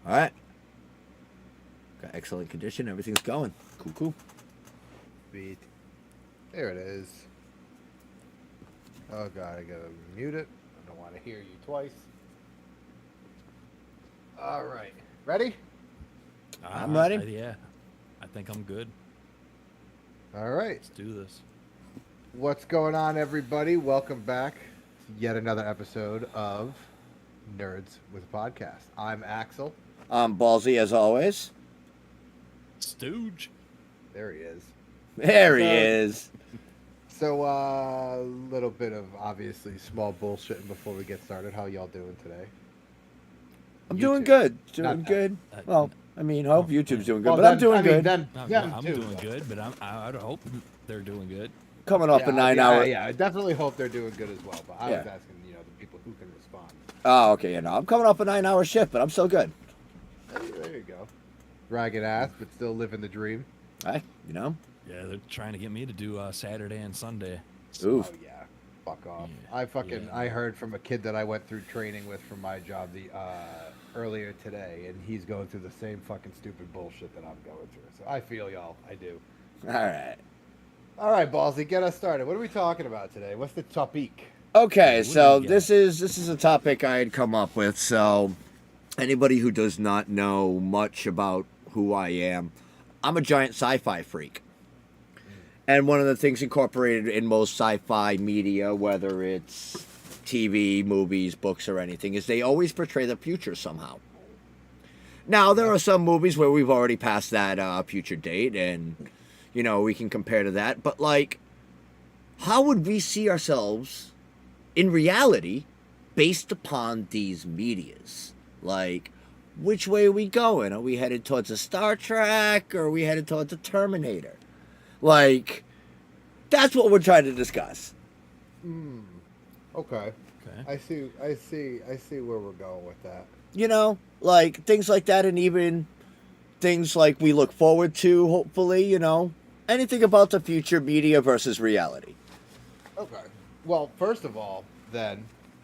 All right. Got excellent condition. Everything's going. Cool. Beat. There it is. Oh god, I gotta mute it. I don't want to hear you twice. All right, ready? I'm ready. Yeah, I think I'm good. All right. Let's do this. What's going on, everybody? Welcome back to yet another episode of Nerds with a Podcast. I'm Axel. I'm ballsy as always. Stooge. There he is. There he is. So, a little bit of obviously small bullshitting before we get started. How y'all doing today? I'm YouTube. doing good. Not Doing that. good. Well, I mean, I hope YouTube's doing good, Well, but then- I'm doing I mean, good. Them I'm too. doing good, but I'd hope they're doing good. Coming off a 9-hour. Yeah, I definitely hope they're doing good as well. But I was Yeah. asking, the people who can respond. Oh, okay. Yeah, no, I'm coming off a 9-hour shift, but I'm still good. There you go. Ragged ass, but still living the dream. Hey, you know. Yeah, they're trying to get me to do Saturday and Sunday. Oof. Oh yeah, fuck off. Yeah, I heard from a kid that I went through training with for my job earlier today, and he's going through the same fucking stupid bullshit that I'm going through. So I feel y'all. I do. All right. All right, Ballsy, get us started. What are we talking about today? What's the topic? Okay, What so do we this is a topic I had come up with. So anybody who does not know much about who I am, I'm a giant sci-fi freak. And one of the things incorporated in most sci-fi media, whether it's TV, movies, books, or anything, is they always portray the future somehow. Now, there are some movies where we've already passed that future date, and, we can compare to that. But, how would we see ourselves in reality based upon these medias? Which way are we going? Are we headed towards a Star Trek, or are we headed towards a Terminator? That's what we're trying to discuss. Okay. Okay. I see where we're going with that. Things like that, and even things like we look forward to, hopefully, anything about the future media versus reality. Okay. Well, first of all, then,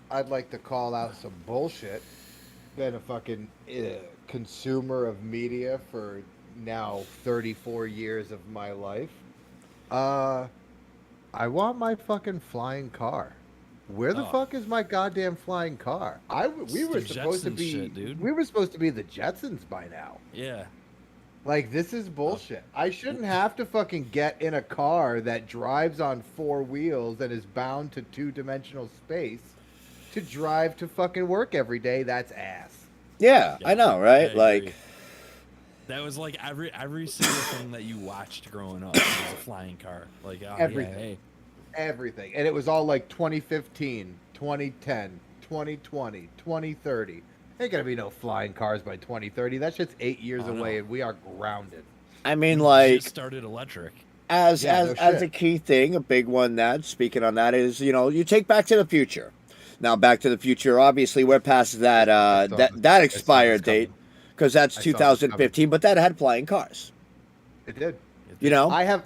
I'd like to call out some bullshit. Been a fucking consumer of media for now 34 years of my life. I want my fucking flying car. Where the fuck is my goddamn flying car? We were the supposed to Jetsons be shit, dude. we were supposed to be the Jetsons by now. Yeah. This is bullshit. I shouldn't have to fucking get in a car that drives on 4 wheels and is bound to 2-dimensional space to drive to fucking work every day. That's ass. Yeah, I know, right? I agree. That was like every single thing that you watched growing up was a flying car. Everything. Everything. And it was all 2015, 2010, 2020, 2030. Ain't gonna be no flying cars by 2030. That shit's 8 years away, and we are grounded. I mean, Just started electric. as no a shit. key thing, a big one speaking on that is, you take Back to the Future. Now, Back to the Future, obviously, we're past that that expired date, because that's I saw this 2015, but that had flying cars. It did. I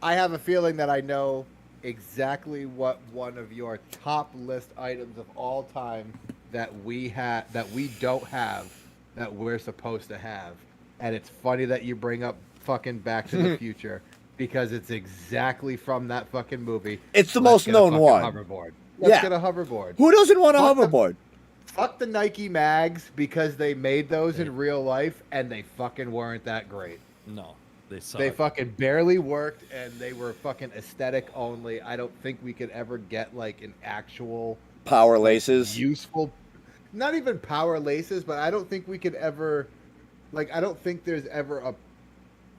I have a feeling that I know exactly what one of your top list items of all time that we don't have that we're supposed to have. And it's funny that you bring up fucking Back to the Future because it's exactly from that fucking movie. It's the Let's most get a known fucking one. Hoverboard. Let's Yeah. get a hoverboard. Who doesn't want a Fuck the- hoverboard? Fuck the Nike mags because they made those in real life and they fucking weren't that great. No, they suck. They fucking barely worked, and they were fucking aesthetic only. I don't think we could ever get an actual Power laces. useful, not even power laces, but I don't think we could ever, I don't think there's ever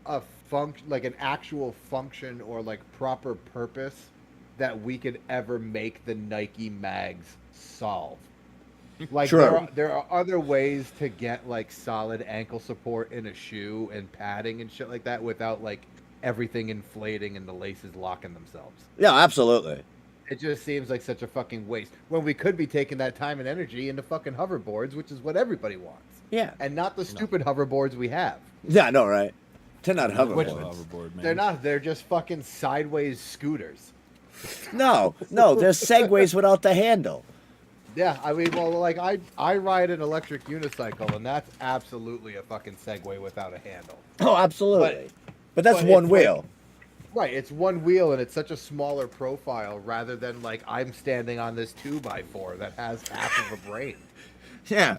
a function, an actual function or proper purpose that we could ever make the Nike mags solve. True. There are other ways to get solid ankle support in a shoe and padding and shit like that without everything inflating and the laces locking themselves. Yeah, absolutely. It just seems like such a fucking waste when we could be taking that time and energy into fucking hoverboards, which is what everybody wants. Yeah. And not the stupid hoverboards we have. Yeah, I know, right? They're not Which hoverboards. hoverboard, man. They're not. They're just fucking sideways scooters. No, they're segways without the handle. Yeah, I mean, well, like I ride an electric unicycle, and that's absolutely a fucking Segway without a handle. Oh, absolutely. But that's but one it's wheel. Right, it's one wheel, and it's such a smaller profile rather than like I'm standing on this 2x4 that has half of a brain. Yeah.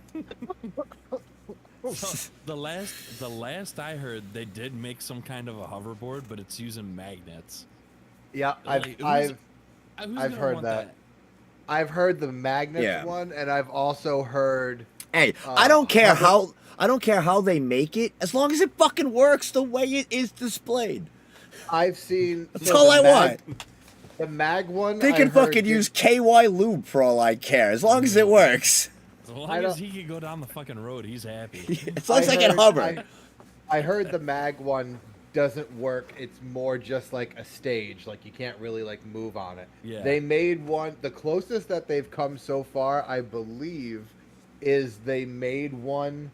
So the last I heard, they did make some kind of a hoverboard, but it's using magnets. Yeah, Like, I've gonna heard want that. I've heard the magnets Yeah. one, and I've also heard. Hey, I don't care hover- I don't care how they make it, as long as it fucking works the way it is displayed. I've seen. That's all I want. The mag one. They I can heard fucking did- use KY lube for all I care, as long as it works. As long I as don't- he can go down the fucking road, he's happy. As long as I can hover. I heard the mag one doesn't work. It's more just like a stage. Like you can't really like move on it. Yeah. They made one. The closest that they've come so far, I believe, is they made one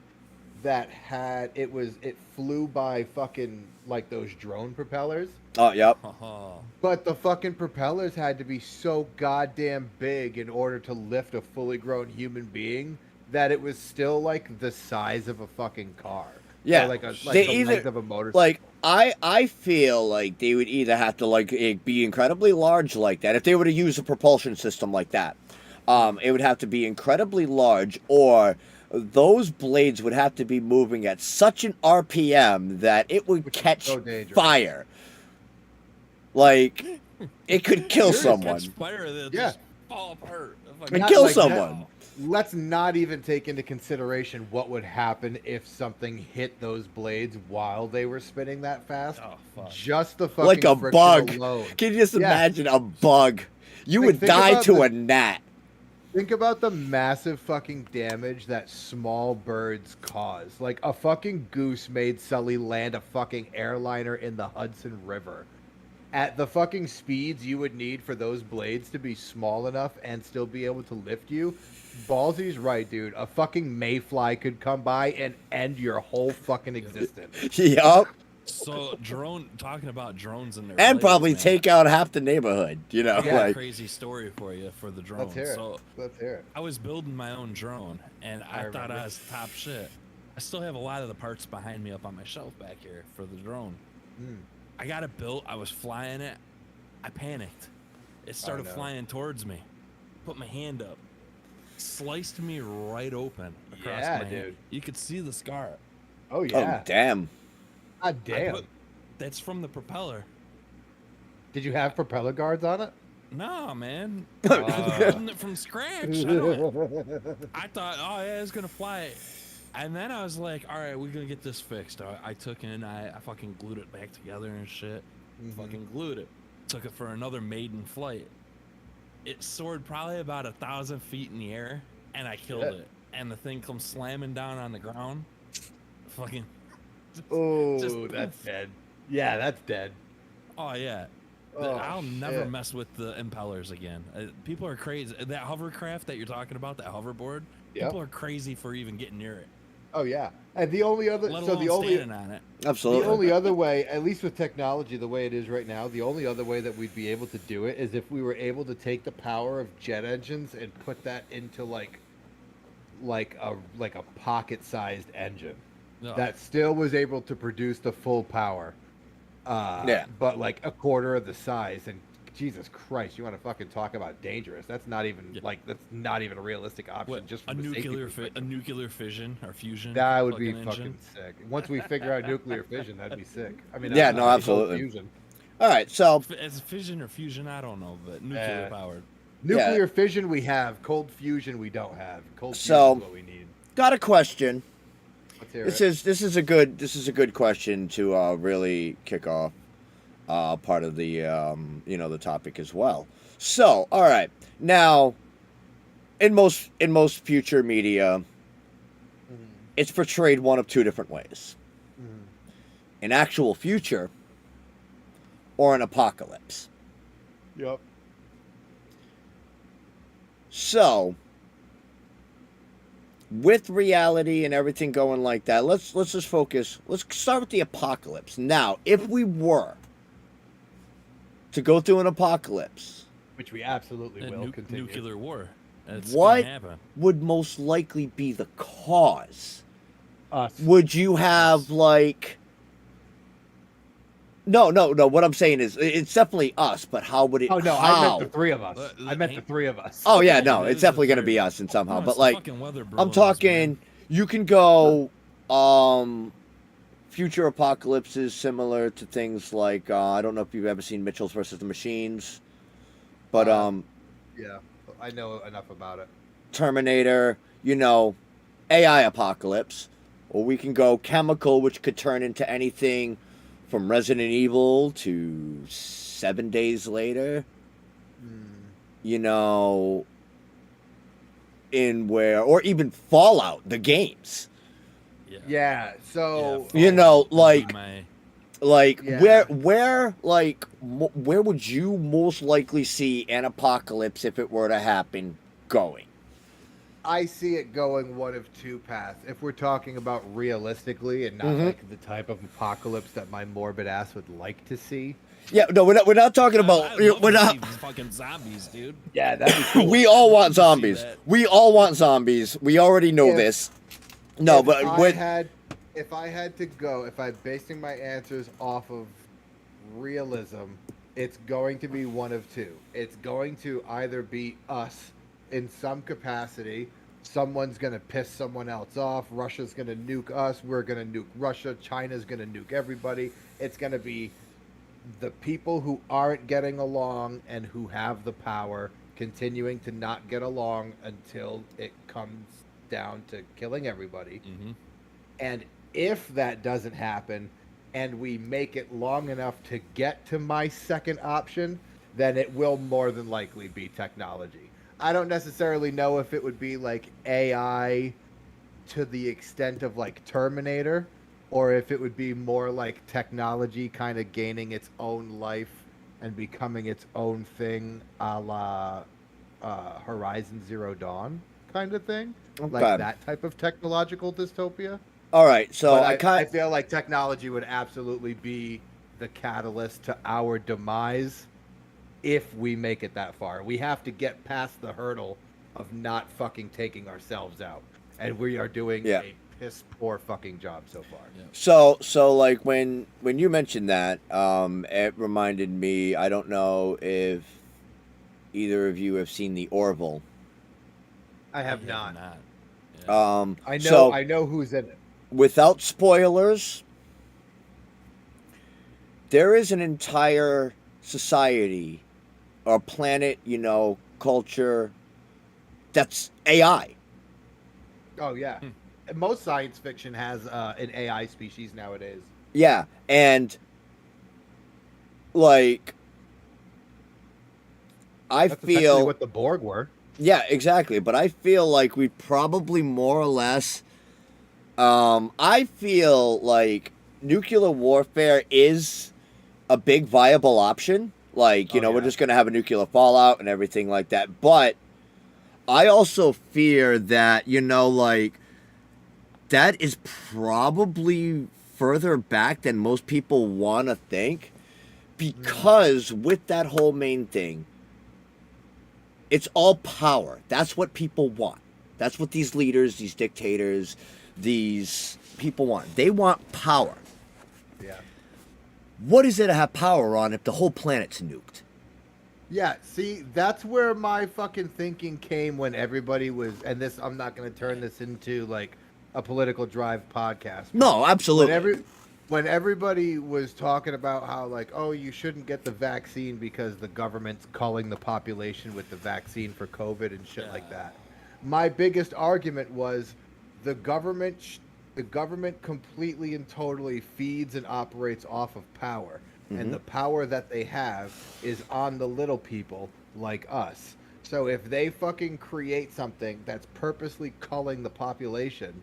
that had it flew by fucking like those drone propellers. Oh, yep. But the fucking propellers had to be so goddamn big in order to lift a fully grown human being that it was still like the size of a fucking car. Yeah. Or like They the either- length of a motorcycle. Like, I feel like they would either have to like it be incredibly large like that if they were to use a propulsion system like that. It would have to be incredibly large, or those blades would have to be moving at such an RPM that it would catch so dangerous. fire. Like, it could kill You're gonna someone. catch fire, they'll Yeah. just fall apart. And Not kill like that. someone. Let's not even take into consideration what would happen if something hit those blades while they were spinning that fast. Oh, fuck. Just the fucking Like a friction bug. alone. Can you just Yeah. imagine a bug? You Like, would think die about to the- a gnat. Think about the massive fucking damage that small birds cause. Like a fucking goose made Sully land a fucking airliner in the Hudson River. At the fucking speeds you would need for those blades to be small enough and still be able to lift you, Ballsy's right, dude. A fucking mayfly could come by and end your whole fucking existence. Yup. So talking about drones in their And blades, probably man. take out half the neighborhood, you know? I got a Like, crazy story for you for the drone. Let's hear it. So Let's hear it. I was building my own drone, and I thought remember. I was top shit. I still have a lot of the parts behind me up on my shelf back here for the drone. Mm. I got it built. I was flying it. I panicked. It started no. flying towards me. Put my hand up. Sliced me right open across Yeah, my hand. dude. You could see the scar. Oh oh, yeah. damn. God I damn. That's from the propeller. Did you have propeller guards on it? No, man. I'm building it from scratch. I thought, oh yeah, it's gonna fly. And then I was like, all right, we're gonna get this fixed. I took in, I fucking glued it back together and shit. Fucking glued it. Took it for another maiden flight. It soared probably about 1,000 feet in the air, and I killed Shit. it. And the thing comes slamming down on the ground. Fucking. Oh, Just that's poof. dead. Yeah, that's dead. Oh yeah. Oh, I'll never shit. mess with the impellers again. People are crazy. That hovercraft that you're talking about, that hoverboard, Yep. people are crazy for even getting near it. Oh yeah. And the only other Let so alone the only standing on it. Absolutely. the only other way, at least with technology the way it is right now, the only other way that we'd be able to do it is if we were able to take the power of jet engines and put that into like a pocket-sized engine No. that still was able to produce the full power. Yeah. But like a quarter of the size. And Jesus Christ, you want to fucking talk about dangerous? That's not even Yeah. that's not even a realistic option. What, just a from the safety nuclear perspective. a nuclear fission or fusion. That would be fucking fucking engine. sick. Once we figure out nuclear fission, that'd be sick. I mean, Yeah, that's no, not absolutely. fusion. All right, so As fission or fusion, I don't know, but nuclear powered. Nuclear fission we have. Cold fusion we don't have. Cold fusion So- is what we need. got a question. Let's hear This it. is a good question to really kick off part of the the topic as well. So, all right, now in most future media, it's portrayed one of two different ways: an actual future or an apocalypse. Yep. So, with reality and everything going like that, let's just focus. Let's start with the apocalypse. Now, if we were to go through an apocalypse, Which we absolutely And will continue. nuclear war. It's what gonna happen. would most likely be the cause? Us. Would you have like? No. What I'm saying is, it's definitely us. But how would it? Oh no, I meant the three of us. I meant the Ain't- three of us. Oh yeah, Yeah, no, it it's is the definitely gonna three be of us and somehow. No, but it's the like, fucking weather I'm balloons, talking. man. You can go. Future apocalypses similar to things like I don't know if you've ever seen Mitchell's versus the Machines, but Yeah, I know enough about it. Terminator, AI apocalypse, or we can go chemical, which could turn into anything from Resident Evil to 7 Days Later. You know, or even Fallout, the games. Yeah. So You know, like Yeah. where would you most likely see an apocalypse if it were to happen going? I see it going one of two paths. If we're talking about realistically and not Mhm. like the type of apocalypse that my morbid ass would like to see. Yeah, no, we're not talking about. We're not. See these fucking zombies, dude. Yeah, that'd be cool. We all want I'd love to see zombies. that. We all want zombies. We already know If- this. No, if but if I had to go, if I'm basing my answers off of realism, it's going to be one of two. It's going to either be us in some capacity. Someone's going to piss someone else off. Russia's going to nuke us. We're going to nuke Russia. China's going to nuke everybody. It's going to be the people who aren't getting along and who have the power continuing to not get along until it comes down to killing everybody. Mm-hmm. And if that doesn't happen and we make it long enough to get to my second option, then it will more than likely be technology. I don't necessarily know if it would be like AI to the extent of like Terminator, or if it would be more like technology kind of gaining its own life and becoming its own thing, a la Horizon Zero Dawn kind of thing. Okay. Like that type of technological dystopia. all right. So But I I feel like technology would absolutely be the catalyst to our demise if we make it that far. We have to get past the hurdle of not fucking taking ourselves out. And we are doing Yeah. a piss poor fucking job so far. So like when you mentioned that, it reminded me. I don't know if either of you have seen the Orville. I have not. Yeah. I know who's in it. Without spoilers, there is an entire society or planet, culture that's AI. Oh yeah. Most science fiction has an AI species nowadays. Yeah, and like I That's essentially feel what the Borg were. yeah, exactly, but I feel like we probably more or less I feel like nuclear warfare is a big viable option. Like, we're yeah. just going to have a nuclear fallout and everything like that. But I also fear that, that is probably further back than most people want to think. Because with that whole main thing, it's all power. That's what people want. That's what these leaders, these dictators, these people want. They want power. Yeah. What is there to have power on if the whole planet's nuked? Yeah, see, that's where my fucking thinking came when everybody was, and this, I'm not going to turn this into like a political drive podcast. No, absolutely. When everybody was talking about how like, oh, you shouldn't get the vaccine because the government's culling the population with the vaccine for COVID and shit like that. My biggest argument was the government completely and totally feeds and operates off of power. And the power that they have is on the little people like us. So if they fucking create something that's purposely culling the population,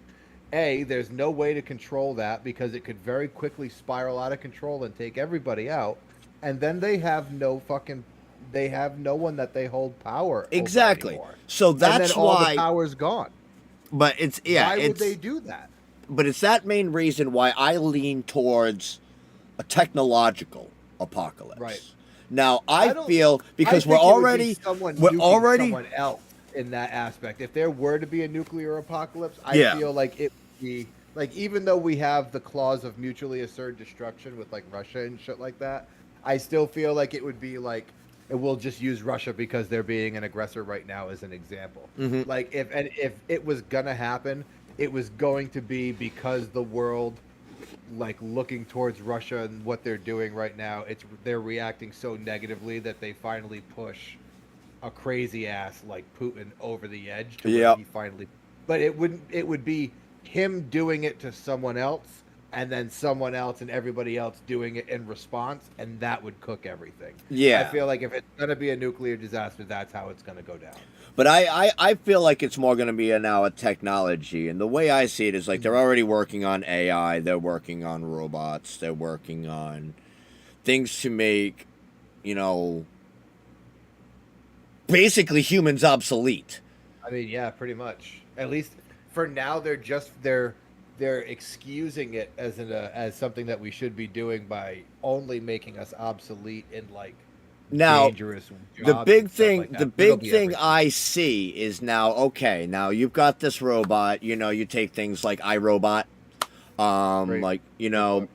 there's no way to control that because it could very quickly spiral out of control and take everybody out. And then they have no one that they hold power over Exactly. anymore. So And then that's all why. the power's gone. But it's Why would they do that? But it's that main reason why I lean towards a technological apocalypse. Right. Now I I don't- feel because I we're think it would be already someone we're nuking already someone else. in that aspect. If there were to be a nuclear apocalypse, I Yeah. feel like it would be like, even though we have the clause of mutually assured destruction with like Russia and shit like that, I still feel like it would be like, and we'll just use Russia because they're being an aggressor right now as an example. Mhm. Like if it was gonna happen, it was going to be because the world, like looking towards Russia and what they're doing right now, they're reacting so negatively that they finally push a crazy ass like Putin over the edge to where Yep. he finally. But it would be him doing it to someone else, and then someone else and everybody else doing it in response, and that would cook everything. Yeah. I feel like if it's gonna be a nuclear disaster, that's how it's gonna go down. But I feel like it's more going to be now a technology. And the way I see it is like they're already working on AI. They're working on robots. They're working on things to make, you know, basically humans obsolete. I mean, yeah, pretty much. At least for now, they're excusing it as something that we should be doing by only making us obsolete in like Now, dangerous the jobs big and stuff thing like that. the It'll big be thing everything. I see is now, okay, now you've got this robot, you know, you take things like iRobot, Great. like, Great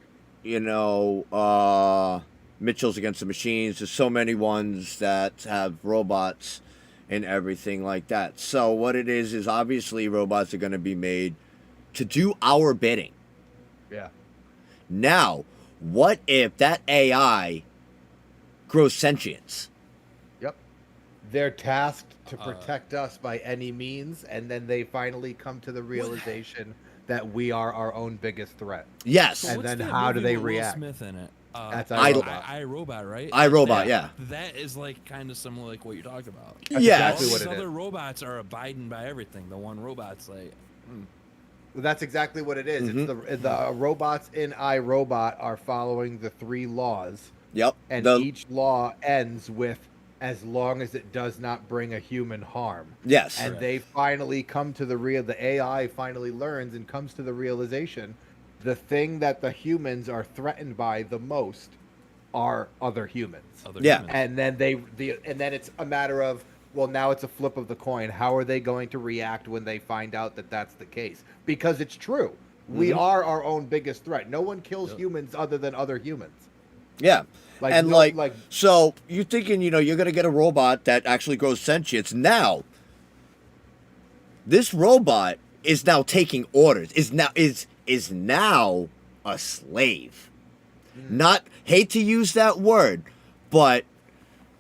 book. Mitchell's Against the Machines. There's so many ones that have robots and everything like that. So what it is obviously robots are going to be made to do our bidding. Yeah. Now, what if that AI grows sentience? Yep. They're tasked to protect us by any means, and then they finally come to the realization that we are our own biggest threat. Yes. And What's then that how do movie they with Will react? Smith in it. That's I- iRobot. iRobot, right? iRobot, yeah. That is like kind of similar, like what you're talking about. That's Yes. exactly All what these it other is. robots are abiding by everything. The one robot's like, That's exactly what it is. Mhm. It's the robots in iRobot are following the 3 laws, Yep. and The- each law ends with as long as it does not bring a human harm. yes. And they finally come to the AI finally learns and comes to the realization the thing that the humans are threatened by the most are other humans. other Yeah. humans. And then and then it's a matter of, well, now it's a flip of the coin. How are they going to react when they find out that that's the case? Because it's true. We are our own biggest threat. No one kills humans other than other humans. Yeah. Like, And no- like, like- so you're thinking, you're going to get a robot that actually grows sentience. Now, this robot is now taking orders. Is now a slave. Not hate to use that word, but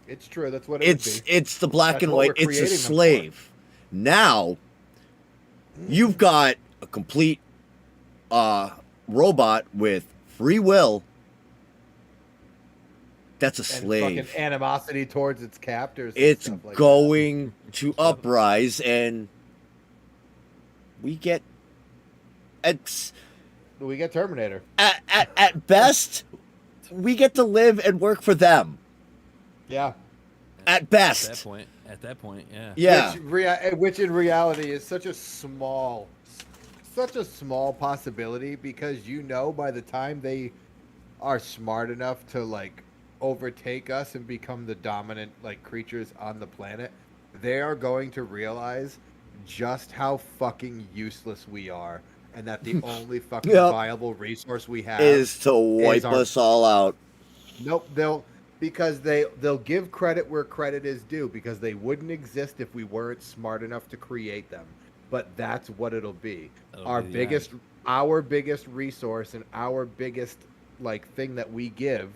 It's true. That's what it would be. it's the black That's and what white. we're It's a creating them for. slave. Now, you've got a complete robot with free will. That's a And slave. fucking animosity towards its captors. And It's stuff like going to uprise, and we get that. We get Terminator. at best, we get to live and work for them. Yeah. At At best, that point, yeah. yeah. Which in reality is such a small possibility, because by the time they are smart enough to like overtake us and become the dominant like creatures on the planet, they are going to realize just how fucking useless we are, and that the only fucking Yep. viable resource we have Is to wipe our- us all out. Nope, they'll give credit where credit is due, because they wouldn't exist if we weren't smart enough to create them. But that's what it'll be. That'll Our be the biggest resource and our biggest like thing that we give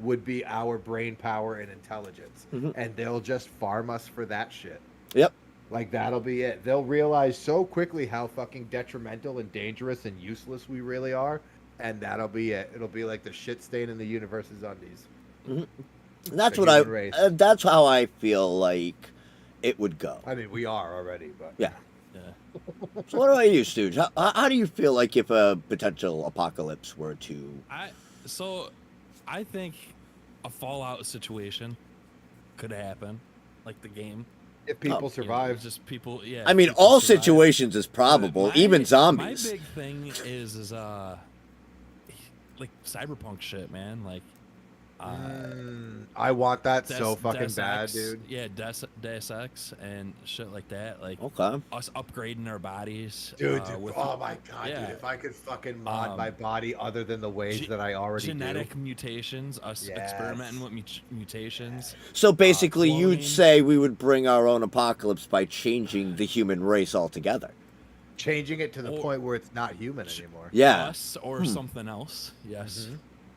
would be our brain power and intelligence. Mhm. And they'll just farm us for that shit. Yep. Like, that'll be it. They'll realize so quickly how fucking detrimental and dangerous and useless we really are, and that'll be it. It'll be like the shit stain in the universe's undies. And that's The what human race. that's how I feel like it would go. I mean, we are already, but Yeah. Yeah. So what about you, Stooge? How do you feel like if a potential apocalypse were to? I think a Fallout situation could happen, like the game. if people You know, survive, just people. Yeah. I mean, people all survive. situations is probable, My- even zombies. My big thing is like cyberpunk shit, man. Like, I want that Deus- so fucking Deus bad, Ex, dude. Yeah, Deus Ex and shit like that. Like Okay. us upgrading our bodies. Dude, with, oh my god, yeah. dude! If I could fucking mod my body other than the ways that I already genetic mutations, us Yes. experimenting with mutations. So basically, you'd cloning. say we would bring our own apocalypse by changing the human race altogether. changing it to the Or- point where it's not human anymore. Yeah. Us or something else. Yes.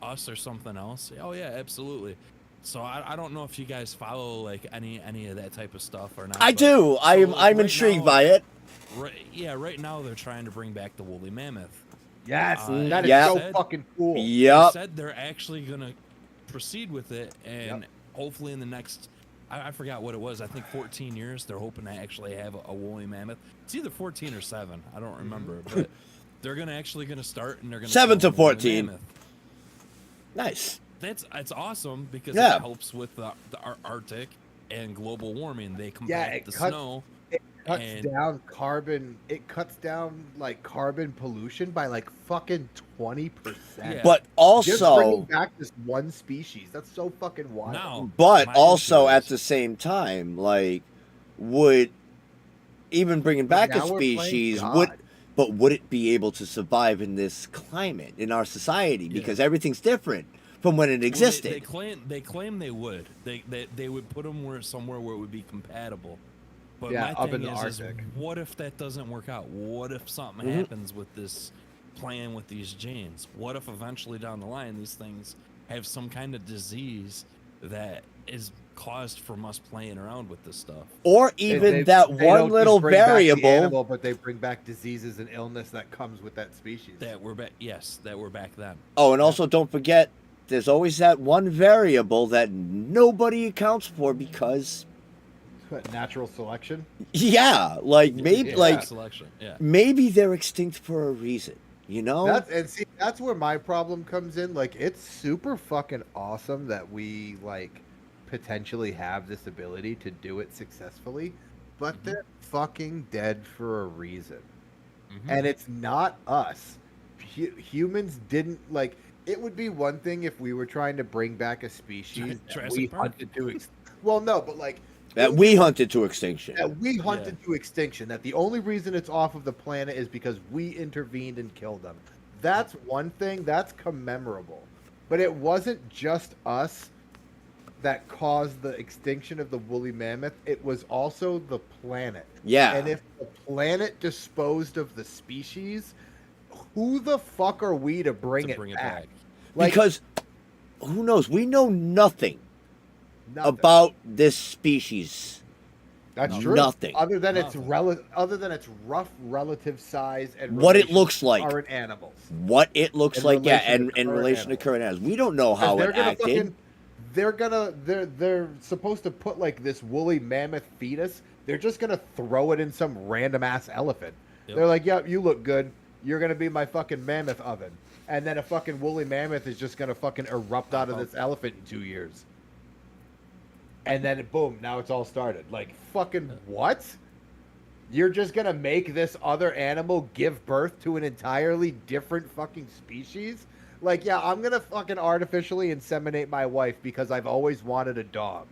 Us or something else. Oh yeah, absolutely. So I don't know if you guys follow like any of that type of stuff or not. I but- do. so, I'm like, right intrigued now- by it. Right now they're trying to bring back the woolly mammoth. Yes, Uh, that is yeah. so said- fucking cool. They Yep. said they're actually gonna proceed with it, and hopefully in the next, I forgot what it was. I think 14 years. They're hoping to actually have a woolly mammoth. It's either 14 or 7. I don't remember, but they're gonna start, and they're gonna 7 to kill the woolly 14. mammoth. Nice. It's awesome because Yeah. it helps with the Arctic and global warming. They Yeah, compact it the cuts- snow. It cuts And- down carbon. It cuts down like carbon pollution by like fucking 20%. Yeah. But Just bringing also, back this one species. That's so fucking wild. Now, but my also issue at is- the same time, like, would even bringing back a now we're playing species God. would it be able to survive in this climate in our society? Because everything's different from when it Well, existed. they claim they would. They would put them somewhere where it would be compatible. But Yeah, my up thing in the is, Arctic. what if that doesn't work out? What if something Mm-hmm. happens with this plan with these genes? What if eventually down the line these things have some kind of disease that is caused from us playing around with this stuff? Or They- even they- that they one don't just little bring back the variable. animal, but they bring back diseases and illness that comes with that species. That we're back. Yes, that we're back then. Oh, and also don't forget, there's always that one variable that nobody accounts for because, Natural selection. yeah, like maybe, Yeah. like Selection. Yeah. maybe they're extinct for a reason. You know? That's where my problem comes in. Like, it's super fucking awesome that we like potentially have this ability to do it successfully, but they're fucking dead for a reason. And it's not us. Humans didn't like. It would be one thing if we were trying to bring back a species that Jurassic we Park. hunted to. Well, no, but like that we hunted to extinction. that we hunted to extinction. That the only reason it's off of the planet is because we intervened and killed them. That's one thing. That's commemorable. But it wasn't just us that caused the extinction of the woolly mammoth. It was also the planet. Yeah. And if the planet disposed of the species, who the fuck are we to bring, it, back? Like, Because who knows? We know nothing nothing. about this species. That's true. nothing. Other than Nothing. other than its rough relative size and What it relation looks to like. current animals. What it looks In like, yeah, relation and to in current relation to animals. current animals. We don't know how they're it gonna acted. they're supposed to put like this woolly mammoth fetus. They're just gonna throw it in some random ass elephant. Yep. They're like, "Yep, you look good. You're gonna be my fucking mammoth oven." And then a fucking woolly mammoth is just gonna fucking erupt out of this elephant in 2 years. And then boom, now it's all started. Like fucking what? You're just gonna make this other animal give birth to an entirely different fucking species? Like, yeah, I'm gonna fucking artificially inseminate my wife because I've always wanted a dog.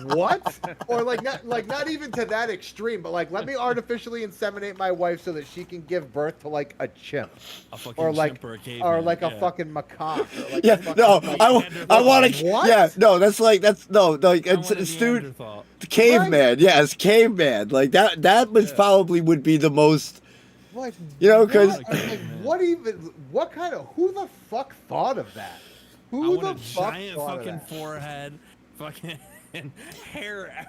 What? Or not even to that extreme, but like let me artificially inseminate my wife so that she can give birth to like a chimp. A fucking Or like chimp or a or caveman, like a yeah. fucking macaque. Or like Yeah, a fucking, no, like, I want to. What? Yeah, no, that's like like I want a it's dude, Neanderthal. caveman. Yes, caveman. Like that was probably would be the most. Like, You know, 'cause- what kind of, who the fuck thought of that? I Who want the a fuck giant thought of fucking that? forehead, fucking and hair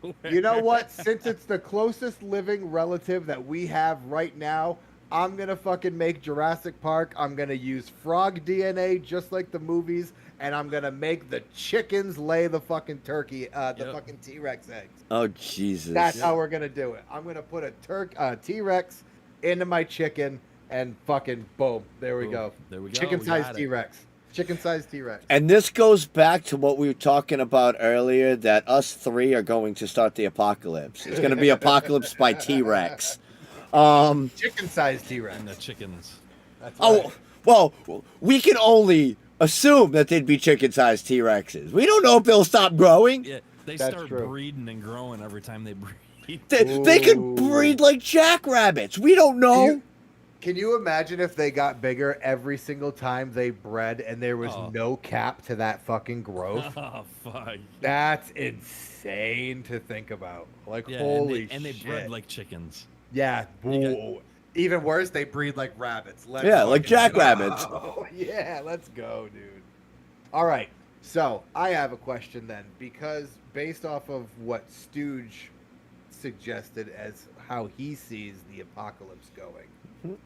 everywhere. You know what? Since it's the closest living relative that we have right now, I'm gonna fucking make Jurassic Park. I'm gonna use frog DNA just like the movies, and I'm gonna make the chickens lay the fucking turkey, the fucking T-Rex eggs. Oh Jesus! That's how we're gonna do it. I'm gonna put a T-Rex into my chicken, and fucking boom, there we Boom. go. There we go. Chicken-sized got it. T-Rex. Chicken-sized T-Rex. And this goes back to what we were talking about earlier, that us three are going to start the apocalypse. It's going to be apocalypse by T-Rex. Chicken-sized T-Rex. And the chickens. That's Oh, right. well, we can only assume that they'd be chicken-sized T-Rexes. We don't know if they'll stop growing. Yeah, they That's start true. breeding and growing every time they breed. They could breed like jackrabbits. We don't know. Can you imagine if they got bigger every single time they bred and there was Oh. no cap to that fucking growth? Oh fuck! That's insane to think about. Like, Yeah, holy and they shit. bred like chickens. Yeah. You got- Whoa. Even worse, they breed like rabbits. Let's Yeah, like fucking jackrabbits. go. Yeah, let's go, dude. All right. So I have a question then, because based off of what Stooge suggested as how he sees the apocalypse going,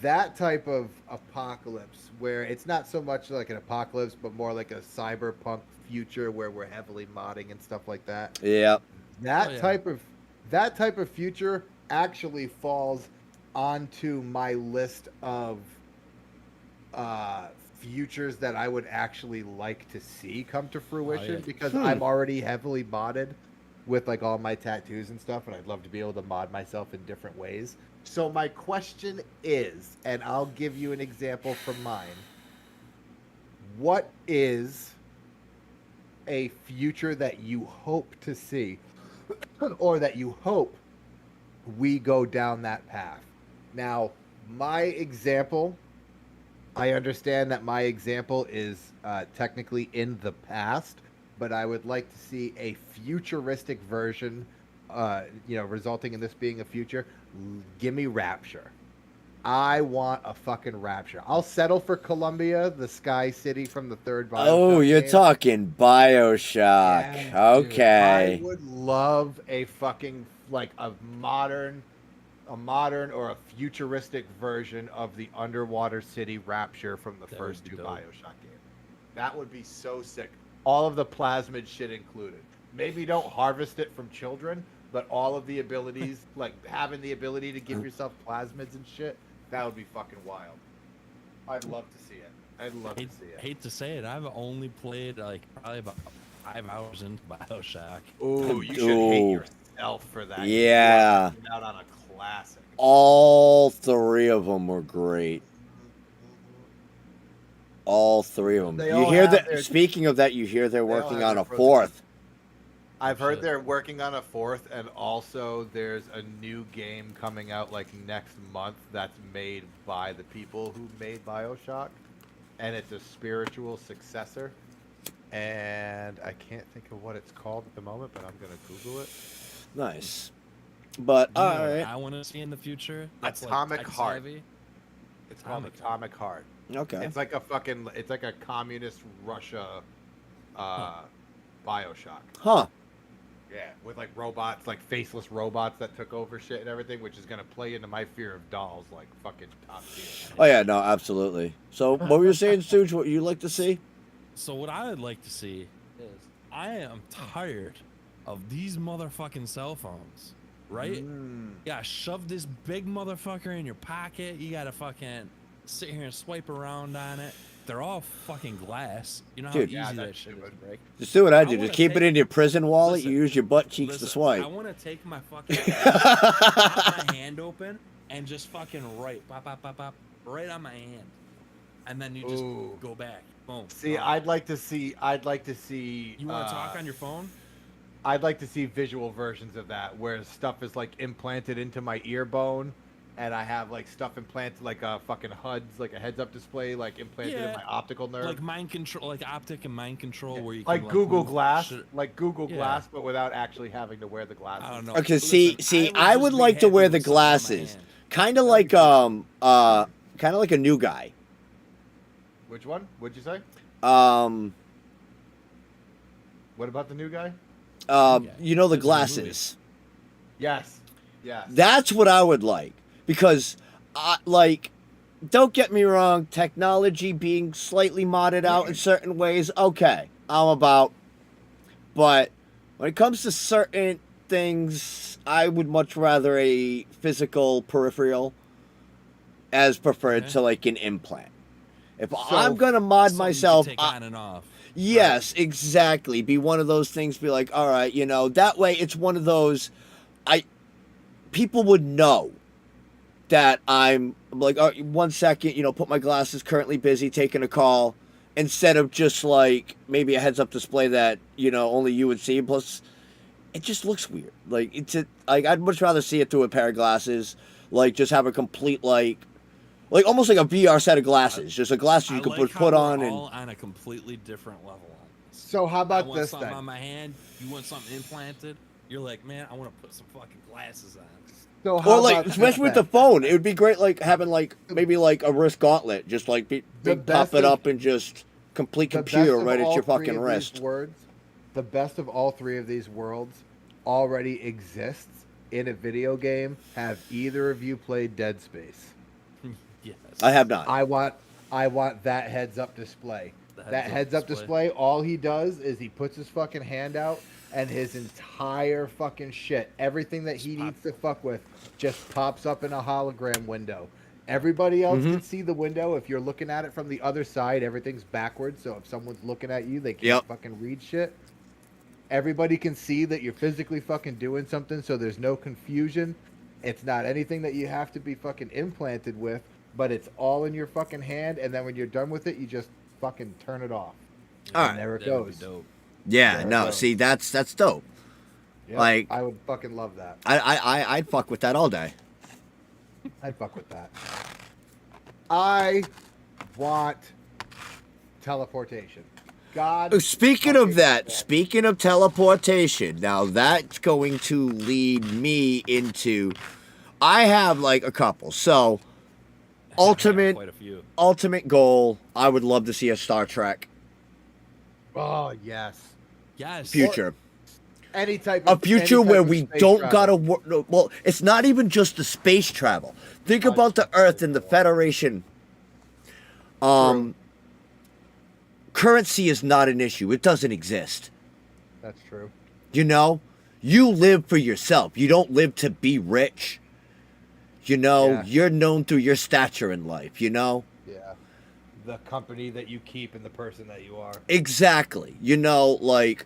that type of apocalypse where it's not so much like an apocalypse, but more like a cyberpunk future where we're heavily modding and stuff like that. Yeah. That Oh, yeah. type of future actually falls onto my list of futures that I would actually like to see come to fruition, yeah. because I'm already heavily modded with like all my tattoos and stuff, and I'd love to be able to mod myself in different ways. So my question is, and I'll give you an example from mine. What is a future that you hope to see, or that you hope we go down that path? Now, my example, I understand that my example is technically in the past, but I would like to see a futuristic version, resulting in this being a future. Give me Rapture. I want a fucking Rapture. I'll settle for Columbia, the Sky City from the third Bioshock Oh, you're game. talking Bioshock. Yeah, dude. Okay. I would love a fucking like a modern or a futuristic version of the underwater city Rapture from the That first would be two dope. Bioshock games. That would be so sick. All of the plasmid shit included. Maybe don't harvest it from children, but all of the abilities, like having the ability to give yourself plasmids and shit, that would be fucking wild. I'd love to see it. I'd love to see it. Hate to say it, I've only played like probably about 5 hours into Bioshock. Ooh, you should Ooh. hate yourself for that. Yeah. You are missing out on a classic. All three of them were great. All three of them. They You all hear have that? their- Speaking of that, you hear they're all working have on their a pros and fourth. I've heard Shit. they're working on a fourth, and also there's a new game coming out like next month that's made by the people who made Bioshock, and it's a spiritual successor. And I can't think of what it's called at the moment, but I'm gonna Google it. Nice. But You know all what right. I want to see in the future. Atomic tech Heart. savvy? It's called Atomic Atomic Heart. Okay. It's like a communist Russia, Bioshock. Huh. Yeah, with like robots, like faceless robots that took over shit and everything, which is gonna play into my fear of dolls, like fucking top tier. Oh yeah, no, absolutely. So what were you saying, Stooge? What you like to see? So what I would like to see is I am tired of these motherfucking cell phones, right? Mm. You gotta shove this big motherfucker in your pocket. You gotta fucking sit here and swipe around on it. They're all fucking glass. You know how Dude. easy Yeah, that that's shit is to stupid. break? Just do what I I do. wanna Just keep it take- in your prison wallet. Listen, You use your butt cheeks to Listen, swipe. I want to take my fucking pop my hand open and just fucking write, pop, pop, pop, pop, right on my hand, and then you just Ooh. go back. Boom. See, gone. I'd like to see. You want to talk on your phone? I'd like to see visual versions of that, where stuff is like implanted into my ear bone, and I have like stuff implanted, like a fucking HUDs, like a heads-up display, like implanted in Yeah, my optical nerve, Like mind control, like optic and mind control, where you like can, Google move Glass, shit. like Google Yeah. Glass, but without actually having to wear the glasses. I don't know. Okay, Listen, see, I would just be like to happy wear the with something on my glasses. hand. Kind of That'd like be kind of like a new guy. Which one? What'd you say? Um, What about the new guy? you know the It's a movie. glasses. Yes. Yes. That's what I would like because, like, don't get me wrong, technology being slightly modded out in certain ways, okay, I'm about. But when it comes to certain things, I would much rather a physical peripheral as preferred Okay. to like an implant. If So- I'm gonna mod Something you can myself, take on and off. yes, exactly. Be one of those things. Be like, all right, that way it's one of those. People would know that I'm like, oh, 1 second, put my glasses. Currently busy taking a call, instead of just like maybe a heads-up display that only you would see. Plus, it just looks weird. Like like I'd much rather see it through a pair of glasses. Like just have a complete like almost like a VR set of glasses, just a glasses you could put on and all on a completely different level. So how I about want this something then? on my hand. You want something implanted. You're like, man, I want to put some fucking glasses on. So how or like about especially with the this phone, it would be great like having like maybe like a wrist gauntlet, just like The pop best it of- up and just complete then? The computer best of right at all your three fucking of wrist. these words, the best of all three of these worlds already exists in a video game. Have either of you played Dead Space? Yes. I have not. I want that heads-up display. That heads-up display, all he does is he puts his fucking hand out and his entire fucking shit, everything that he needs to fuck with, just pops up in a hologram window. Everybody else can see the window. If you're looking at it from the other side, everything's backwards. So if someone's looking at you, they can't fucking read shit. Everybody can see that you're physically fucking doing something, so there's no confusion. It's not anything that you have to be fucking implanted with, but it's all in your fucking hand, and then when you're done with it, you just fucking turn it off. All And right. there it That would be goes. dope. Yeah, There it no, goes. see that's dope. Yep, Like- I would fucking love that. I'd fuck with that all day. I'd fuck with that. I want teleportation. God. Speaking of fucking that, damn. speaking of teleportation, now that's going to lead me into. I have like a couple. So, ultimate Quite a few. ultimate goal. I would love to see a Star Trek Oh yes. Yes. future. Any type A of future any type where of we space don't travel. gotta work. No, well, it's not even just the space travel. Think about the Earth and the Federation. Currency is not an issue. It doesn't exist. That's true. You know, you live for yourself. You don't live to be rich. You know, Yeah. you're known through your stature in life. You know, Yeah. The company that you keep and the person that you are. exactly. You know, like,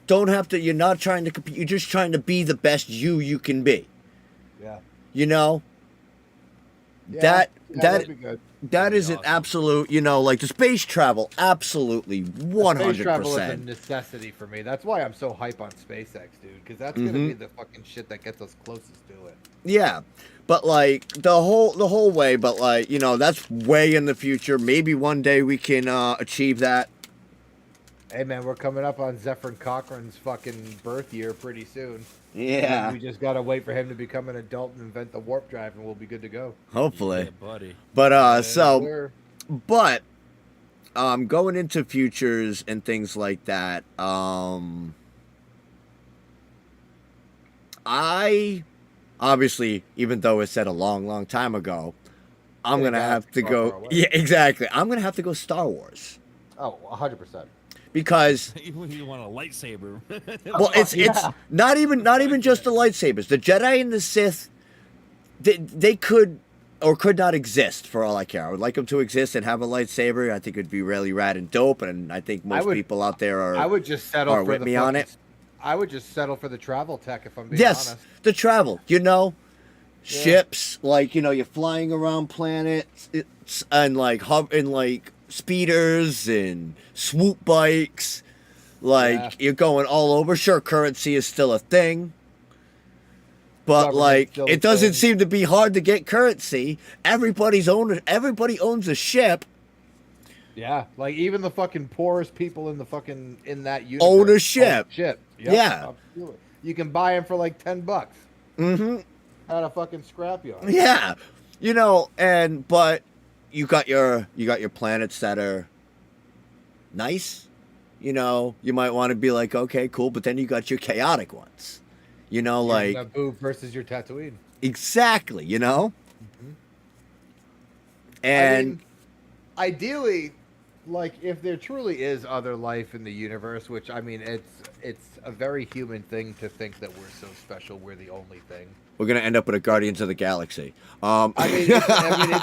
don't have to. You're not trying to compete. You're just trying to be the best you can be. Yeah. You know, Yeah, that yeah, that that'd be good. that That'd be is an awesome. absolute. You know, like the space travel, absolutely, Space travel is a 100%. necessity for me. That's why I'm so hype on SpaceX, dude. Because that's gonna be the fucking shit that gets us closest to it. Yeah, but like the whole way. But like that's way in the future. Maybe one day we can achieve that. Hey man, we're coming up on Zephyr Cochrane's fucking birth year pretty soon. Yeah, We just gotta wait for him to become an adult and invent the warp drive, and we'll be good to go. hopefully. Yeah, buddy. But so. We're- But going into futures and things like that, I obviously, even though it's said a long time ago, I'm Yeah, gonna God, have to far, go. far away. Yeah, exactly. I'm gonna have to go Star Wars Oh, 100%. because Even if you want a lightsaber. well, it's Yeah. not even just the lightsabers. The Jedi and the Sith, they could or could not exist for all I care. I would like them to exist and have a lightsaber. I think it'd be really rad and dope, and I think most would- people out there are. I would just settle Or for with the me on fucking- it. I would just settle for the travel tech if I'm being Yes, honest. the travel. Yeah. Ships like you're flying around planets, and like speeders and swoop bikes. Like Yeah. you're going all over. Sure, currency is still a thing, but Government's like still a it doesn't thing. seem to be hard to get currency. Everybody owns a ship. Yeah, like even the fucking poorest people in the fucking in that universe Own a ship. Ship. Yeah. absolutely. You can buy them for like $10 Mm-hmm. at a fucking scrapyard. Yeah, but you got your planets that are nice. You might want to be like, okay, cool, but then you got your chaotic ones. Like Naboo versus your Tatooine. exactly. And I mean, ideally, like if there truly is other life in the universe, which I mean, it's a very human thing to think that we're so special, we're the only thing. we're gonna end up with a Guardians of the Galaxy. I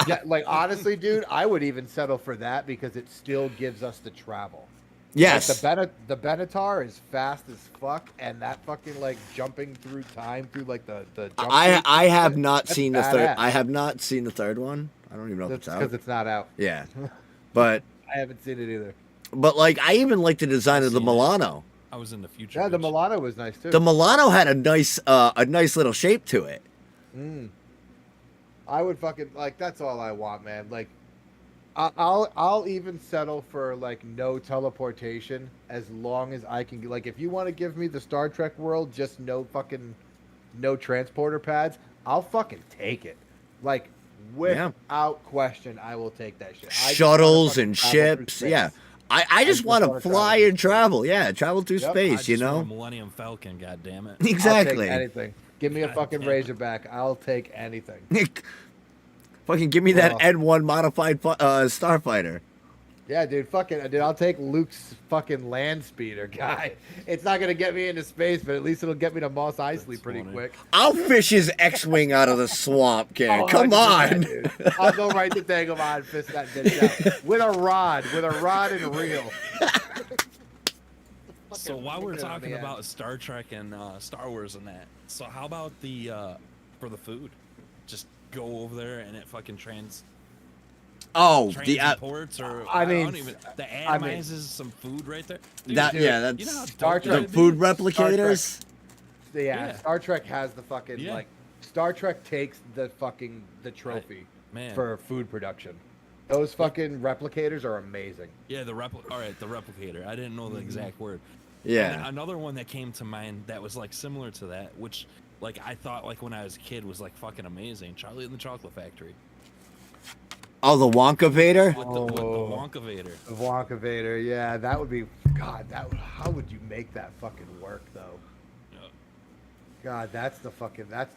mean, like honestly, dude, I would even settle for that because it still gives us the travel. yes, Like the Benatar is fast as fuck, and that fucking like jumping through time through like the jump I have suits, not that's seen the third. badass. I have not seen the third one. I don't even know if That's it's because out. it's not out. Yeah, but I haven't seen it either. But like, I even like the design of the seen it. Milano. I was in the future. Yeah, the bitch. Milano was nice too. The Milano had a nice little shape to it. Mm. I would fucking like. That's all I want, man. Like, I'll even settle for like no teleportation as long as I can. Like, if you want to give me the Star Trek world, just no transporter pads, I'll fucking take it. Like, without question, I will take that shit. I just wanna Shuttles fucking and travel through ships. space. Yeah. I just want to wanna fly travel and travel. Yeah, travel through Yep. space, I you just want a know? Millennium Falcon. God damn it. Exactly. I'll take anything. Give me a God fucking damn it. Razorback. I'll take anything. Fucking give me that Oh. N1 modified starfighter. Yeah, dude, I'll take Luke's fucking land speeder guy. It's not gonna get me into space, but at least it'll get me to Mos Eisley That's pretty funny. quick. I'll fish his X-wing out of the swamp, kid. Oh, Come 100%, on. dude. I'll go right to Dagobah and fist that bitch out with a rod and reel. So Fucking while we're look at talking him, man. about Star Trek and Star Wars and that, so how about the for the food? Just go over there and it fucking Oh, the transports or I mean, don't even the I mean- atomizes some food right there. Dude, that dude, that's you know how Star dope the Trek- that'd food be? replicators. Yeah, Yeah. Star Trek has the fucking Yeah. like Star Trek takes the trophy Man. for food production. Those fucking replicators are amazing. Yeah, the replicator. I didn't know the exact word. Yeah. And another one that came to mind that was like similar to that, which like I thought like when I was a kid was like fucking amazing. Charlie and the Chocolate Factory Oh, the Wonka Vader. with the Oh. Wonka Vader. The Wonka Vader, yeah, that would be God. How would you make that fucking work though? Yeah. God, that's the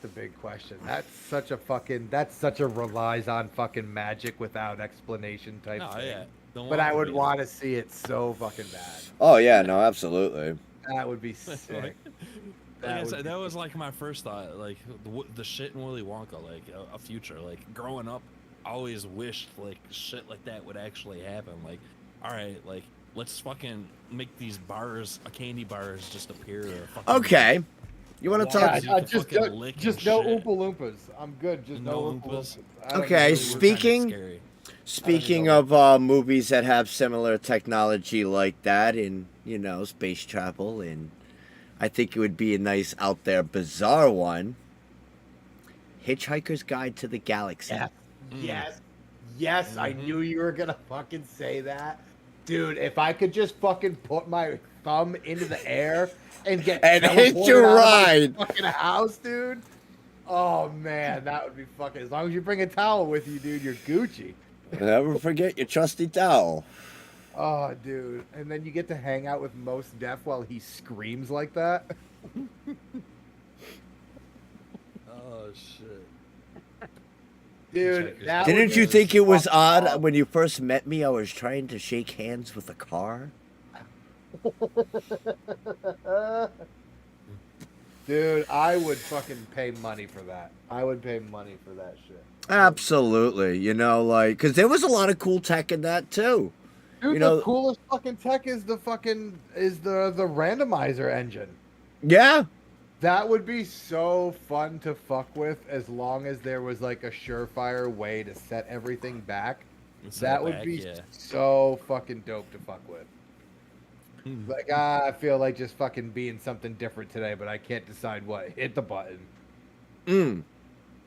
big question. That's such a relies on fucking magic without explanation type Oh thing. yeah. The But I Wonka would Vader. want to see it so fucking bad. Oh yeah, no, absolutely. That would be sick. Like I would said, be- that was like my first thought, like the shit in Willy Wonka, like a future. Like growing up, I always wished like shit like that would actually happen. Like, all right, like let's fucking make these bars, candy bars, just appear. Or fucking Okay. You want to Yeah, talk? you can just fucking no, lick just and no shit. Oompa Loompas. I'm good. Just no No Oompa Oompas. Loompas. I don't Okay, need They were Oompa kinda speaking- scary. Speaking know. of movies that have similar technology like that, in space travel, and I think it would be a nice out there bizarre one. Hitchhiker's Guide to the Galaxy. Yes. Mm. Yes, I knew you were gonna fucking say that. Dude, if I could just fucking put my thumb into the air and get And hitch teleported your out of my ride. fucking house, dude. Oh man, that would be fucking. As long as you bring a towel with you, dude, you're Gucci. Never forget your trusty towel. Oh, dude, and then you get to hang out with Mos Def while he screams like that. Oh shit. Dude, Hitchhiker's that Guide. would Didn't you be think it was fucking odd awesome. when you first met me? I was trying to shake hands with a car. Dude, I would fucking pay money for that. I would pay money for that shit. Absolutely, because there was a lot of cool tech in that too. Dude, You know- the coolest fucking tech is the randomizer engine. Yeah, That would be so fun to fuck with as long as there was like a surefire way to set everything back. Set That it would back, be yeah. so fucking dope to fuck with. Hmm. Like, I feel like just fucking being something different today, but I can't decide what. Hit the button.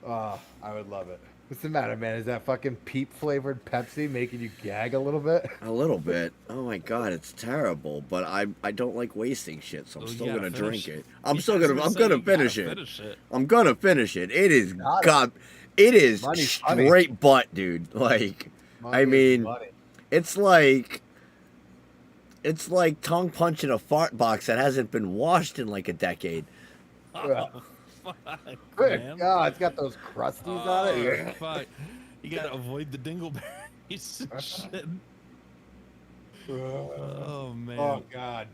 Oh, I would love it. What's the matter, man? Is that fucking peep flavored Pepsi making you gag a little bit? a little bit. Oh my god, it's terrible. But I don't like wasting shit, so I'm Well, you still gotta gonna finish drink it. it. I'm Yeah, still I was gonna gonna I'm say, gonna you gotta finish it. finish it. I'm gonna finish it. It is Got it. god. It is Money's money. straight butt, dude. Like Money is mean, money. it's like tongue punching a fart box that hasn't been washed in like a decade. Yeah. Fuck, Good man. God, it's got those crusties on it. Oh, fuck. You gotta avoid the dingleberries and shit. Oh man. Oh God.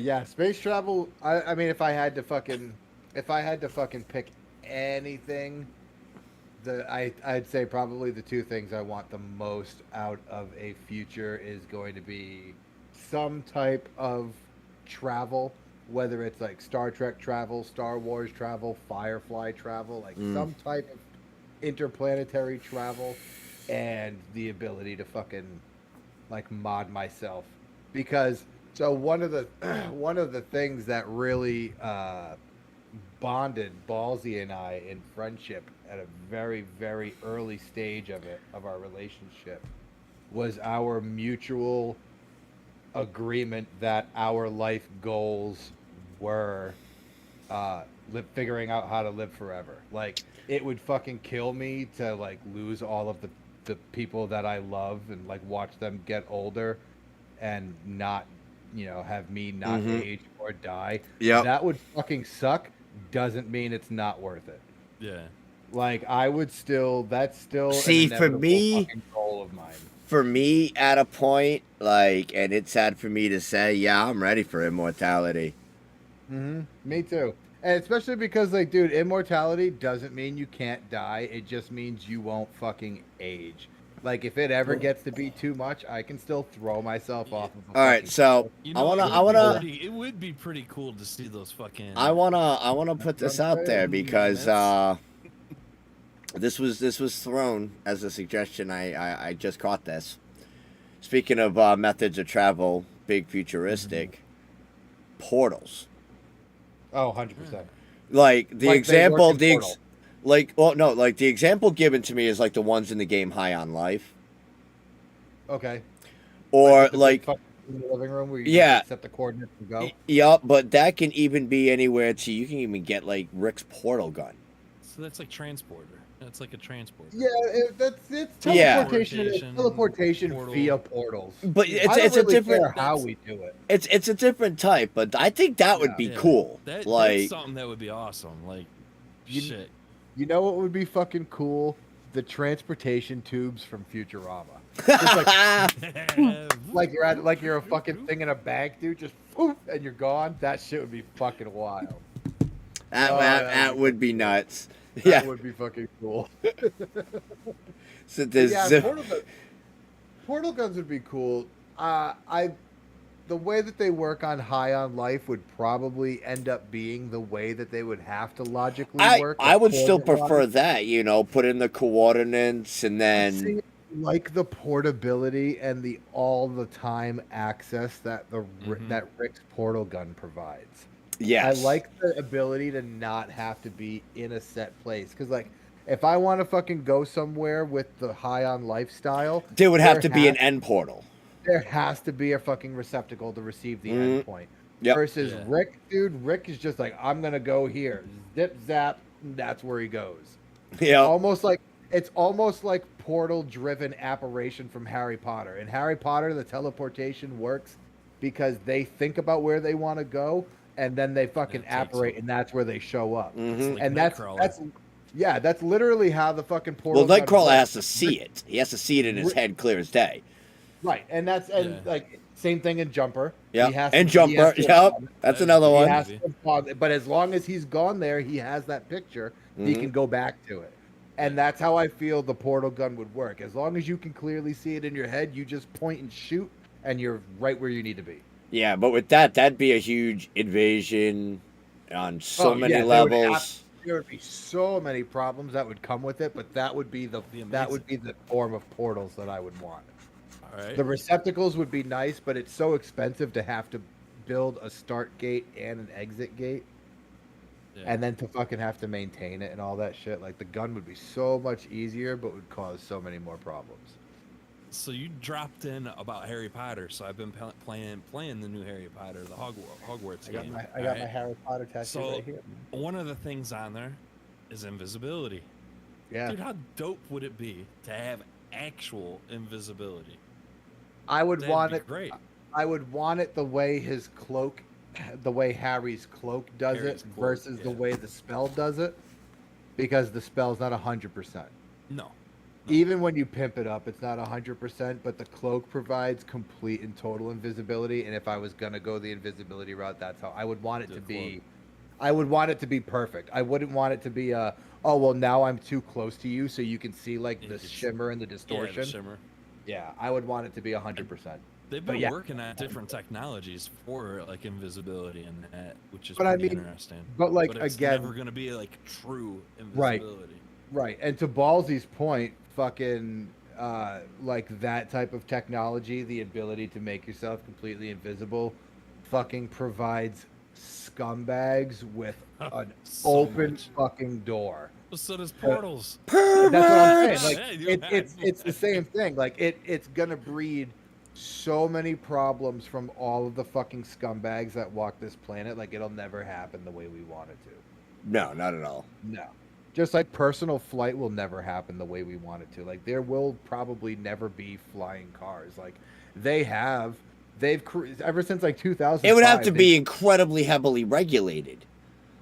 Yeah, space travel. I mean, if I had to fucking pick anything, I'd say probably the two things I want the most out of a future is going to be some type of travel, whether it's like Star Trek travel, Star Wars travel, Firefly travel, like some type of interplanetary travel, and the ability to fucking like mod myself, because so one of the one of the things that really bonded Ballsy and I in friendship at a very, very early stage of our relationship was our mutual agreement that our life goals were figuring out how to live forever. Like, it would fucking kill me to like lose all of the people that I love and like watch them get older and not, have me not age or die. Yep. That would fucking suck. Doesn't mean it's not worth it. Yeah. Like, I would still, that's still See, an for inevitable me- fucking goal of mine. For me, at a point, like, and it's sad for me to say, yeah, I'm ready for immortality. Me too. And especially because, like, dude, immortality doesn't mean you can't die. It just means you won't fucking age. Like, if it ever gets to be too much, I can still throw myself off of a All right, fucking so You I know, wanna, it would be pretty cool to see those fucking. I wanna put this out there because this was thrown as a suggestion. I just caught this. Speaking of methods of travel, big futuristic portals. Oh, 100%. Like the Like they example, work in Portal. like the example given to me is like the ones in the game High on Life, Okay. or the big like fucking in the living room where you Yeah. just set the coordinates and go. Yup, but that can even be anywhere to you can even get like Rick's portal gun. So that's like transporter. That's like a transporter. Yeah, it's Yeah. teleportation Portal. via portals. But I it's don't a really different care how we do it. it's a different type, but I think that would be Yeah. cool. That's Like something that would be awesome. Like, You- shit. You know what would be fucking cool? The transportation tubes from Futurama. Just like you're a fucking thing in a bag, dude. Just poof, and you're gone. That shit would be fucking wild. that would be nuts. That Yeah. would be fucking cool. So there's Yeah, portal guns would be cool. The way that they work on High on Life would probably end up being the way that they would have to logically work. I would still coordinate-wise. prefer that, put in the coordinates and then See, like the portability and the all the time access that that Rick's portal gun provides. yes. I like the ability to not have to be in a set place because, like, if I want to fucking go somewhere with the High on lifestyle, there would have there to be an has- end portal. There has to be a fucking receptacle to receive the Mhm. endpoint. Yep. Versus Yeah. Rick, dude, Rick is just like, I'm gonna go here, zip zap, that's where he goes. Yeah. It's almost like portal-driven apparition from Harry Potter. In Harry Potter, the teleportation works because they think about where they want to go, and then they fucking It takes apparate, them. and that's where they show up. Mhm. Like And Nightcrawler. that's literally how the fucking portal. Well, gun Nightcrawler works. has to see it. He has to see it in his Rick- head clear as day. Right, and Yeah. like same thing in Jumper. Yeah. He has And to- he has Jumper. to- Yep. That's another He one. has to have gone- but as long as he's gone there, he has that picture. He Mhm. can go back to it, and that's how I feel the portal gun would work. As long as you can clearly see it in your head, you just point and shoot, and you're right where you need to be. Yeah, but with that'd be a huge invasion on so Oh, many yeah, there would levels. There would be so many problems that would come with it, but that would be the Be that would be the form of portals that I would want. All right. The receptacles would be nice, but it's so expensive to have to build a start gate and an exit gate, Yeah. and then to fucking have to maintain it and all that shit. Like, the gun would be so much easier, but would cause so many more problems. So you dropped in about Harry Potter, so I've been playing the new Harry Potter, the Hogwarts I got game. my alright? Harry Potter tattoo So- right here. One of the things on there is invisibility. Yeah, Dude, how dope would it be to have actual invisibility? I would That'd want be it. great. I would want it the way his cloak, the way Harry's cloak does Harry's it cloak, versus the yeah. way the spell does it, because the spell's not 100%. No. Even when you pimp it up, it's not 100%, but the cloak provides complete and total invisibility. And if I was gonna go the invisibility route, that's how I would want it The to cloak. be. I would want it to be perfect. I wouldn't want it to be a, oh well, now I'm too close to you, so you can see like You the can see- shimmer and the Yeah, distortion. the shimmer. Yeah, I would want it to be 100%. They've But been yeah. working on different technologies for like invisibility and that, which is But I pretty mean, interesting. but, like, it's again- never gonna be like true Right. invisibility. Right, and to Ballsy's point, fucking like that type of technology, the ability to make yourself completely invisible, fucking provides scumbags with an So open much. fucking door. So does portals. That's what I'm saying. Perverts! Like Yeah, you it's the same thing. Like it's gonna breed so many problems from all of the fucking scumbags that walk this planet. Like it'll never happen the way we want it to. No, not at all. No. Just like personal flight will never happen the way we want it to. Like there will probably never be flying cars. Like ever since like 2005. It would have to be incredibly heavily regulated.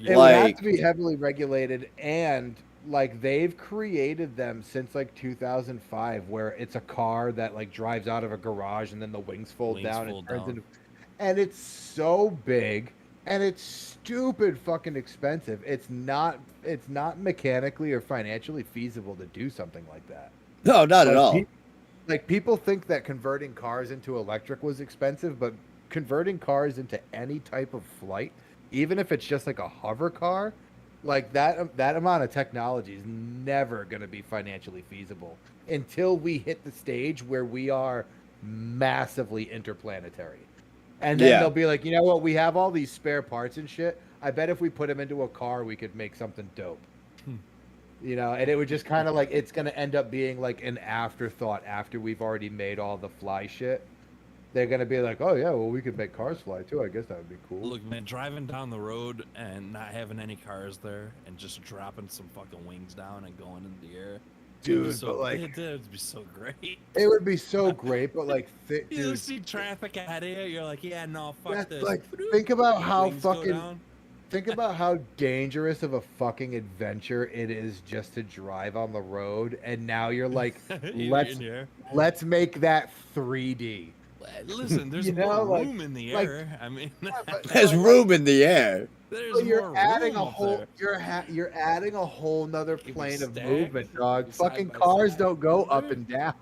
It would have to be heavily regulated, and like they've created them since like 2005, where it's a car that like drives out of a garage and then the wings fold down and turns into, and it's so big and it's stupid fucking expensive. It's not mechanically or financially feasible to do something like that. No, not at all. Like people think that converting cars into electric was expensive, but converting cars into any type of flight, even if it's just like a hover car, like that amount of technology is never going to be financially feasible until we hit the stage where we are massively interplanetary. And then they'll be like, you know what? We have all these spare parts and shit. I bet if we put them into a car, we could make something dope. You know, and it would just kind of like, it's going to end up being like an afterthought after we've already made all the fly shit. They're going to be like, oh, yeah, well, we could make cars fly, too. I guess that would be cool. Look, man, driving down the road and not having any cars there and just dropping some fucking wings down and going in the air. Dude, so, but like... It would be so great. It would be so great, but like... You see traffic ahead of you, you're like, yeah, no, fuck this. Like, think about how Wings go fucking... down. Think about how dangerous of a fucking adventure it is just to drive on the road, and now you're like, let's make that 3D. Listen, there's You know, more like- room in the like- air. I mean, There's room in the air. there's Well, you're more adding room a up whole there. you're adding a whole nother Can we plane of stack movement, dog. side Fucking by cars side? don't go up and down.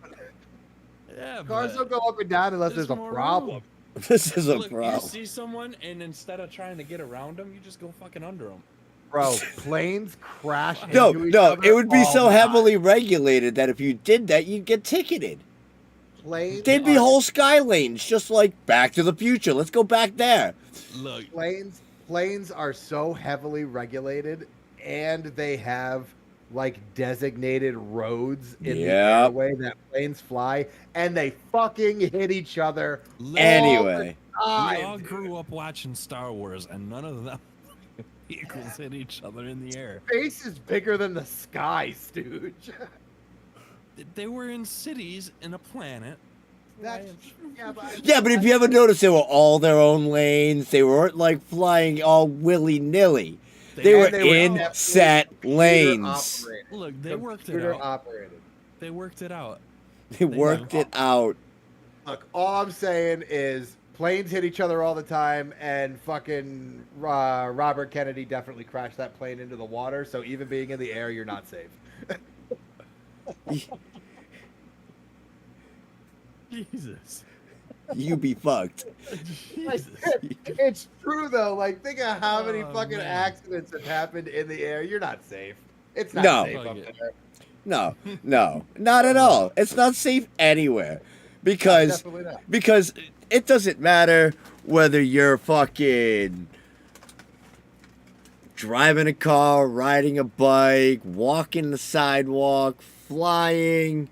Yeah, Cars but don't go up and down unless there's a more problem. room. This is a Look, you problem. see someone, and instead of trying to get around them, you just go fucking under them. Bro, planes crash No, into each no, other it would be all so the time. heavily regulated that if you did that, you'd get ticketed. Planes There'd be are- whole sky lanes, just like Back to the Future. Let's go back there. Look, planes are so heavily regulated, and they have like designated roads in the Yep. airway that planes fly, and they fucking hit each other. Anyway, we time, all dude. grew up watching Star Wars, and none of them vehicles hit each other in the air. Space is bigger than the sky, Stooge. They were in cities in a planet. That's yeah, but if you ever notice, they were all their own lanes. They weren't like flying all willy nilly. They were in set lanes. Look, they worked it Computer out. operated. They worked it out. They worked it out. Look, all I'm saying is planes hit each other all the time, and fucking Robert Kennedy definitely crashed that plane into the water. So even being in the air, you're not safe. Jesus. You be fucked. Jesus. It's true though. Like, think of how many Oh, fucking man. accidents have happened in the air. You're not safe. It's not No. safe Fuck up it. there. No, no, not at all. It's not safe anywhere because Definitely not. because it doesn't matter whether you're fucking driving a car, riding a bike, walking the sidewalk, flying,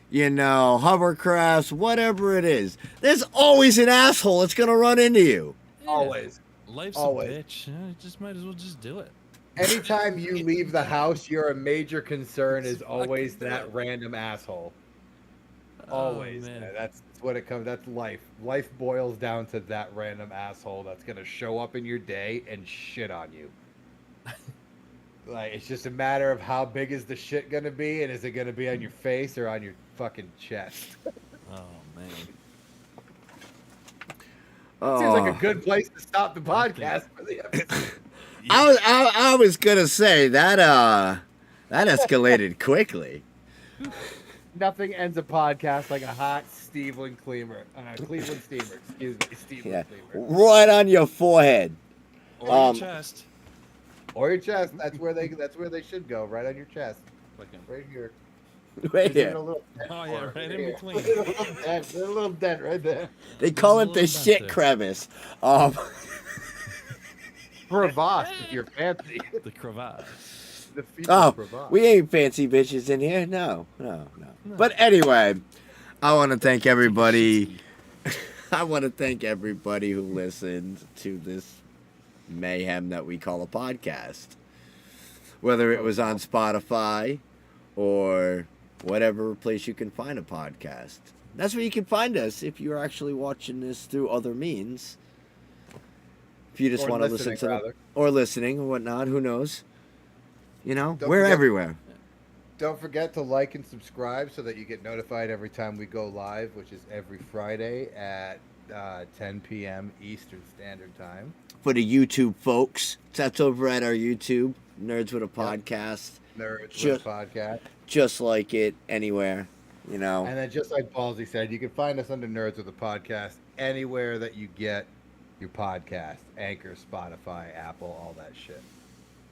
you know, hovercrafts, whatever it is. There's always an asshole that's gonna run into you. Yeah. Always. Life's Always. a bitch. You just might as well just do it. Anytime you leave the house, your major concern is Just always fucking do that it. random asshole. Oh, Always. man. That's what it comes. That's life. Life boils down to that random asshole that's gonna show up in your day and shit on you. Like, it's just a matter of how big is the shit gonna be, and is it gonna be on your face or on your fucking chest? Oh man. Seems like Oh. a good place to stop the podcast for the episode. I was gonna say that that escalated quickly. Nothing ends a podcast like a hot Cleveland steamer. Excuse me, Steamer Yeah, steamer. right on your forehead. Or your Um, chest. Or your chest. That's where they should go. Right on your chest. Fucking Right here. Right There's even here. a little dent Oh, for yeah, it right in here. between. There's a little dent right there. They call There's it a the little shit vent there. crevice. Crevasse, if you're fancy. The cravat. The feature Oh, crevasse. we ain't fancy bitches in here. No. No. But anyway, I want to thank everybody. I want to thank everybody who listened to this mayhem that we call a podcast. Whether it was on Spotify or whatever place you can find a podcast. That's where you can find us if you're actually watching this through other means. If you just Or want to listen listening, to rather. or listening or whatnot, who knows? You know, Don't we're forget- everywhere. Don't forget to like and subscribe so that you get notified every time we go live, which is every Friday at 10 p.m. Eastern Standard Time. For the YouTube folks, that's over at our YouTube, Nerds with a Podcast. Nerds Just- with Podcast. Just like it anywhere, you know. And then just like Ballsy said, you can find us under Nerds with a Podcast anywhere that you get your podcast. Anchor, Spotify, Apple, all that shit.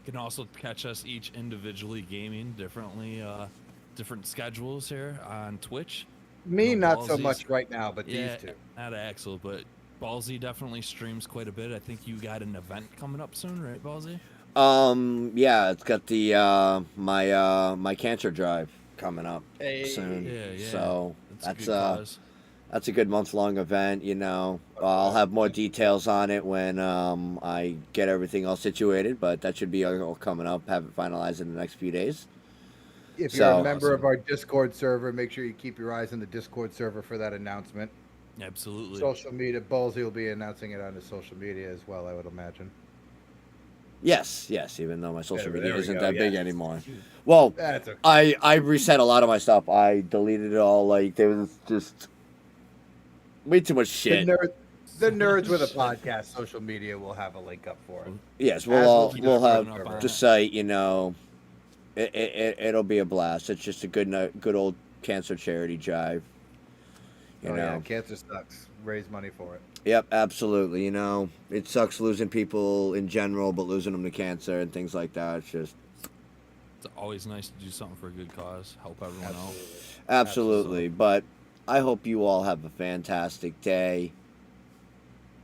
You can also catch us each individually gaming differently, different schedules here on Twitch. Me, No, not so Ballsy's- much right now, but Yeah, these two. not Axel, but Ballsy definitely streams quite a bit. I think you got an event coming up soon, right, Ballsy? Yeah, it's got the my cancer drive coming up soon. Yeah. So That's a good cause. that's a good month-long event, you know. I'll have more details on it when I get everything all situated, but that should be all coming up. Have it finalized in the next few days. If you're So- a member of our Discord server, make sure you keep your eyes on the Discord server for that announcement. Absolutely. Social media, Ballsy will be announcing it on his social media as well, I would imagine. Yes, even though my social There media we isn't go, that big yes. anymore. Well, That's okay. I reset a lot of my stuff. I deleted it all. Like there was just way too much shit. The Nerds with a Podcast social media will have a link up for it. Yes, As we'll will we'll have Discord up the on site. You know, it'll be a blast. It's just a good old cancer charity drive. You Oh, know. yeah, cancer sucks. Raise money for it. Yep, absolutely. You know, it sucks losing people in general, but losing them to cancer and things like that. It's just It's always nice to do something for a good cause, help everyone out. absolutely. But I hope you all have a fantastic day,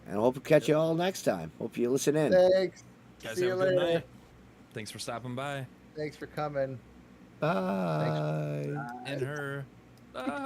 and I hope to catch you all next time. Hope you listen in. Thanks. Guys, See you have a good later. night. Thanks for stopping by. Thanks for coming. Bye. And her. Bye.